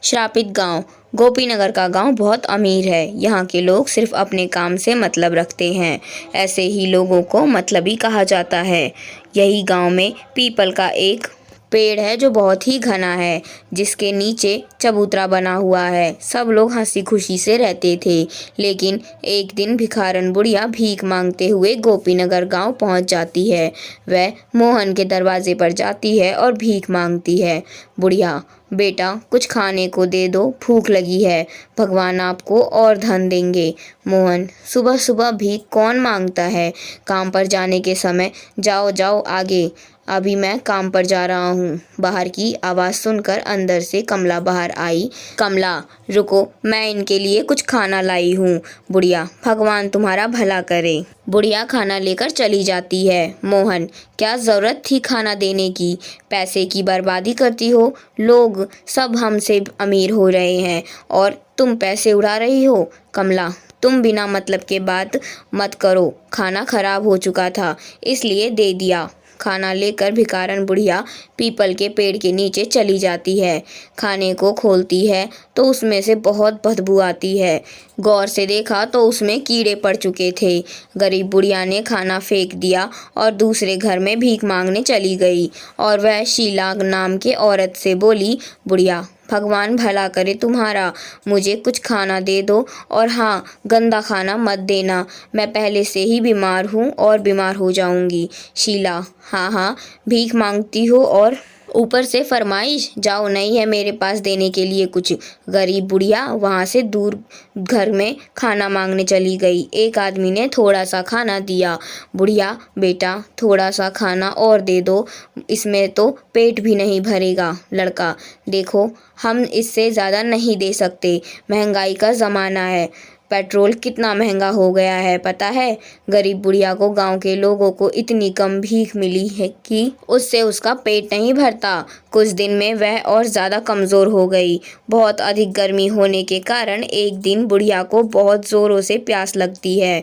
श्रापित गांव। गोपीनगर का गांव बहुत अमीर है। यहाँ के लोग सिर्फ अपने काम से मतलब रखते हैं। ऐसे ही लोगों को मतलबी कहा जाता है। यही गांव में पीपल का एक पेड़ है जो बहुत ही घना है, जिसके नीचे चबूतरा बना हुआ है। सब लोग हंसी खुशी से रहते थे। लेकिन एक दिन भिखारन बुढ़िया भीख मांगते हुए गोपीनगर गांव पहुंच जाती है। वह मोहन के दरवाजे पर जाती है और भीख मांगती है। बुढ़िया, बेटा कुछ खाने को दे दो, भूख लगी है। भगवान आपको और धन देंगे। मोहन, सुबह सुबह भीख कौन मांगता है? काम पर जाने के समय। जाओ जाओ आगे, अभी मैं काम पर जा रहा हूँ। बाहर की आवाज़ सुनकर अंदर से कमला बाहर आई। कमला, रुको, मैं इनके लिए कुछ खाना लाई हूँ। बुढ़िया, भगवान तुम्हारा भला करे। बुढ़िया खाना लेकर चली जाती है। मोहन, क्या ज़रूरत थी खाना देने की? पैसे की बर्बादी करती हो। लोग सब हमसे अमीर हो रहे हैं और तुम पैसे उड़ा रही हो। कमला, तुम बिना मतलब के बात मत करो। खाना खराब हो चुका था, इसलिए दे दिया। खाना लेकर भिखारन बुढ़िया पीपल के पेड़ के नीचे चली जाती है। खाने को खोलती है तो उसमें से बहुत बदबू आती है। गौर से देखा तो उसमें कीड़े पड़ चुके थे। गरीब बुढ़िया ने खाना फेंक दिया और दूसरे घर में भीख मांगने चली गई। और वह शीला नाम के औरत से बोली, बुढ़िया, भगवान भला करे तुम्हारा, मुझे कुछ खाना दे दो और हाँ, गंदा खाना मत देना। मैं पहले से ही बीमार हूँ और बीमार हो जाऊँगी। शीला, हाँ हाँ, भीख मांगती हो और ऊपर से फरमाइश? जाओ, नहीं है मेरे पास देने के लिए कुछ। गरीब बुढ़िया वहाँ से दूर घर में खाना मांगने चली गई। एक आदमी ने थोड़ा सा खाना दिया। बुढ़िया, बेटा थोड़ा सा खाना और दे दो, इसमें तो पेट भी नहीं भरेगा। लड़का, देखो हम इससे ज़्यादा नहीं दे सकते, महंगाई का ज़माना है। पेट्रोल कितना महंगा हो गया है पता है? गरीब बुढ़िया को गांव के लोगों को इतनी कम भीख मिली है कि उससे उसका पेट नहीं भरता। कुछ दिन में वह और ज़्यादा कमज़ोर हो गई। बहुत अधिक गर्मी होने के कारण एक दिन बुढ़िया को बहुत ज़ोरों से प्यास लगती है।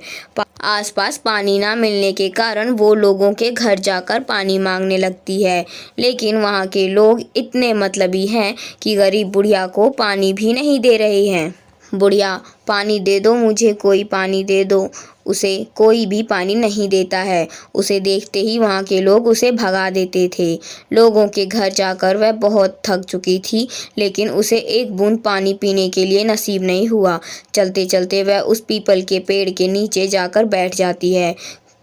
आसपास पानी ना मिलने के कारण वो लोगों के घर जाकर पानी मांगने लगती है। लेकिन वहाँ के लोग इतने मतलबी हैं कि गरीब बुढ़िया को पानी भी नहीं दे रहे हैं। बुढ़िया, पानी दे दो मुझे, कोई पानी दे दो। उसे कोई भी पानी नहीं देता है। उसे देखते ही वहाँ के लोग उसे भगा देते थे। लोगों के घर जाकर वह बहुत थक चुकी थी, लेकिन उसे एक बूंद पानी पीने के लिए नसीब नहीं हुआ। चलते चलते वह उस पीपल के पेड़ के नीचे जाकर बैठ जाती है।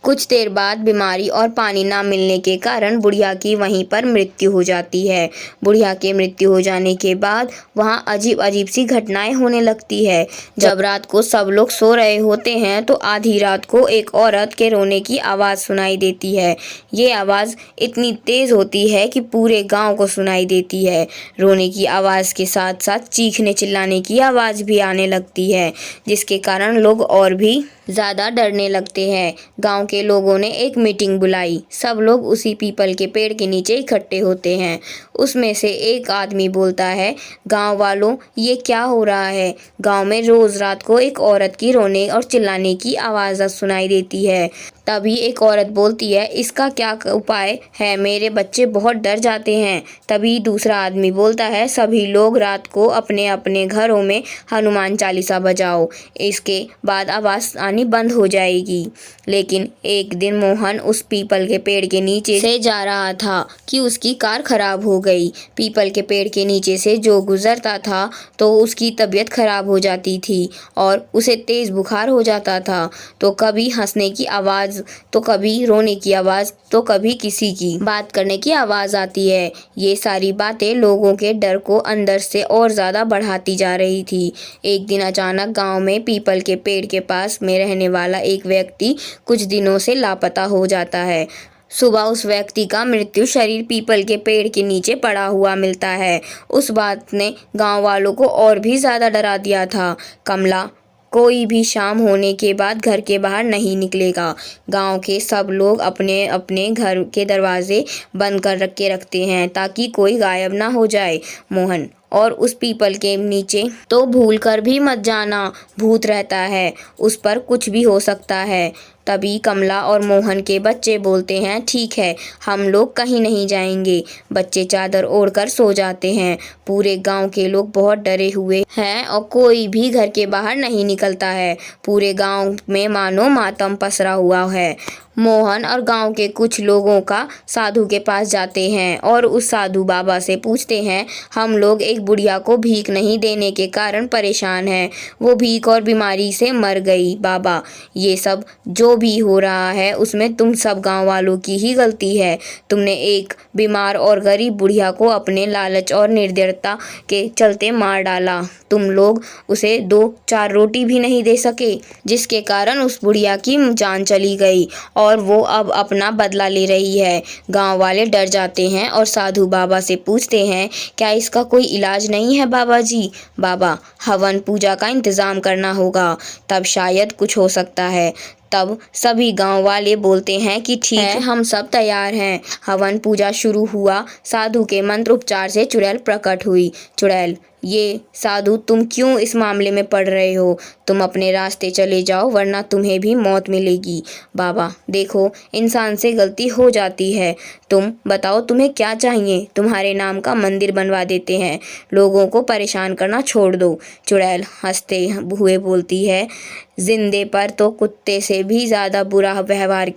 कुछ देर बाद बीमारी और पानी ना मिलने के कारण बुढ़िया की वहीं पर मृत्यु हो जाती है। बुढ़िया के मृत्यु हो जाने के बाद वहाँ अजीब अजीब सी घटनाएं होने लगती है। जब रात को सब लोग सो रहे होते हैं तो आधी रात को एक औरत के रोने की आवाज़ सुनाई देती है। ये आवाज़ इतनी तेज़ होती है कि पूरे गांव को सुनाई देती है। रोने की आवाज़ के साथ साथ चीखने चिल्लाने की आवाज़ भी आने लगती है, जिसके कारण लोग और भी ज़्यादा डरने लगते हैं। गांव के लोगों ने एक मीटिंग बुलाई। सब लोग उसी पीपल के पेड़ के नीचे इकट्ठे होते हैं। उसमें से एक आदमी बोलता है, गांव वालों, ये क्या हो रहा है? गांव में रोज़ रात को एक औरत की रोने और चिल्लाने की आवाज़ सुनाई देती है। तभी एक औरत बोलती है, इसका क्या उपाय है? मेरे बच्चे बहुत डर जाते हैं। तभी दूसरा आदमी बोलता है, सभी लोग रात को अपने अपने घरों में हनुमान चालीसा बजाओ, इसके बाद आवाज़ आनी बंद हो जाएगी। लेकिन एक दिन मोहन उस पीपल के पेड़ के नीचे से जा रहा था कि उसकी कार खराब हो गई। पीपल के पेड़ के नीचे से जो गुजरता था तो उसकी तबीयत खराब हो जाती थी और उसे तेज़ बुखार हो जाता था। तो कभी हंसने की आवाज़, तो कभी रोने की आवाज़, तो कभी किसी की बात करने की आवाज़ आती है। ये सारी बातें लोगों के डर को अंदर से और ज़्यादा बढ़ाती जा रही थी। एक दिन अचानक गांव में पीपल के पेड़ के पास में रहने वाला एक व्यक्ति कुछ दिनों से लापता हो जाता है। सुबह उस व्यक्ति का मृत्यु शरीर पीपल के पेड़ के नीचे पड़ा हुआ मिलता है। उस बात ने गांव वालों को और भी ज़्यादा डरा दिया था। कमला, कोई भी शाम होने के बाद घर के बाहर नहीं निकलेगा। गांव के सब लोग अपने अपने घर के दरवाजे बंद कर रखते हैं ताकि कोई गायब ना हो जाए। मोहन, और उस पीपल के नीचे तो भूल कर भी मत जाना, भूत रहता है, उस पर कुछ भी हो सकता है। तभी कमला और मोहन के बच्चे बोलते हैं, ठीक है, हम लोग कहीं नहीं जाएंगे। बच्चे चादर ओढ़कर सो जाते हैं। पूरे गांव के लोग बहुत डरे हुए हैं और कोई भी घर के बाहर नहीं निकलता है। पूरे गांव में मानो मातम पसरा हुआ है। मोहन और गांव के कुछ लोगों का साधु के पास जाते हैं और उस साधु बाबा से पूछते हैं, हम लोग एक बुढ़िया को भीख नहीं देने के कारण परेशान हैं। वो भीख और बीमारी से मर गई। बाबा, ये सब जो भी हो रहा है उसमें तुम सब गांव वालों की ही गलती है। तुमने एक बीमार और गरीब बुढ़िया को अपने लालच और निर्दयता के चलते मार डाला। तुम लोग उसे 2-4 रोटी भी नहीं दे सके, जिसके कारण उस बुढ़िया की जान चली गई और वो अब अपना बदला ले रही है। गांव वाले डर जाते हैं और साधु बाबा से पूछते हैं, क्या इसका कोई इलाज नहीं है बाबा जी? बाबा, हवन पूजा का इंतजाम करना होगा, तब शायद कुछ हो सकता है। तब सभी गांव वाले बोलते हैं कि ठीक है, हम सब तैयार हैं। हवन पूजा शुरू हुआ। साधु के मंत्र उपचार से चुड़ैल प्रकट हुई। चुड़ैल, ये साधु तुम क्यों इस मामले में पड़ रहे हो? तुम अपने रास्ते चले जाओ वरना तुम्हें भी मौत मिलेगी। बाबा, देखो, इंसान से गलती हो जाती है। तुम बताओ तुम्हें क्या चाहिए? तुम्हारे नाम का मंदिर बनवा देते हैं। लोगों को परेशान करना छोड़ दो। चुड़ैल हंसते हुए बोलती है, जिंदे पर तो कुत्ते से भी ज्यादा बुरा व्यवहार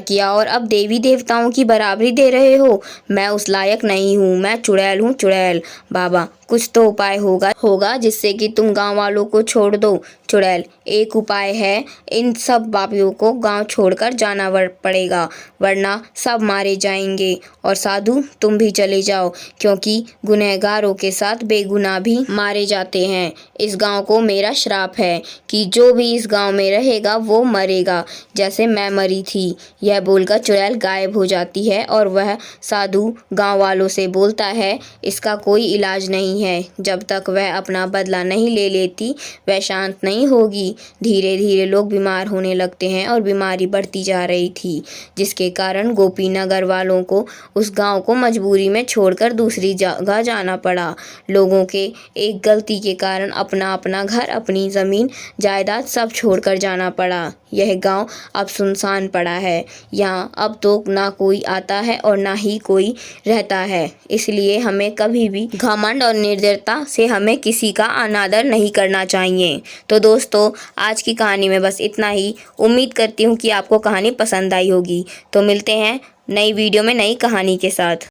किया और अब देवी देवताओं की बराबरी दे रहे हो। मैं उस लायक नहीं हूँ। मैं चुड़ैल हूँ, चुड़ैल। बाबा, कुछ तो उपाय होगा जिससे कि तुम गांव वालों को छोड़ दो। चुड़ैल, एक उपाय है, इन सब पापियों को गांव छोड़कर जाना पड़ेगा वरना सब मारे जाएंगे। और साधु, तुम भी चले जाओ, क्योंकि गुनहगारों के साथ बेगुनाह भी मारे जाते हैं। इस गांव को मेरा श्राप है कि जो भी इस गांव में रहेगा वो मरेगा, जैसे मैं मरी थी। यह बोलकर चुड़ैल गायब हो जाती है और वह साधु गांव वालों से बोलता है, इसका कोई इलाज नहीं है। जब तक वह अपना बदला नहीं ले लेती वह शांत नहीं होगी। धीरे धीरे लोग बीमार होने लगते हैं और बीमारी बढ़ती जा रही थी, जिसके कारण गोपीनगर वालों को उस गांव को मजबूरी में छोड़कर दूसरी जगह जाना पड़ा। लोगों के एक गलती के कारण अपना अपना घर, अपनी जमीन जायदाद सब छोड़कर जाना पड़ा। यह गांव अब सुनसान पड़ा है। यहाँ अब तो ना कोई आता है और ना ही कोई रहता है। इसलिए हमें कभी भी घमंड और निर्दयता से हमें किसी का अनादर नहीं करना चाहिए। तो दोस्तों, आज की कहानी में बस इतना ही। उम्मीद करती हूँ कि आपको कहानी पसंद आई होगी। तो मिलते हैं नई वीडियो में नई कहानी के साथ।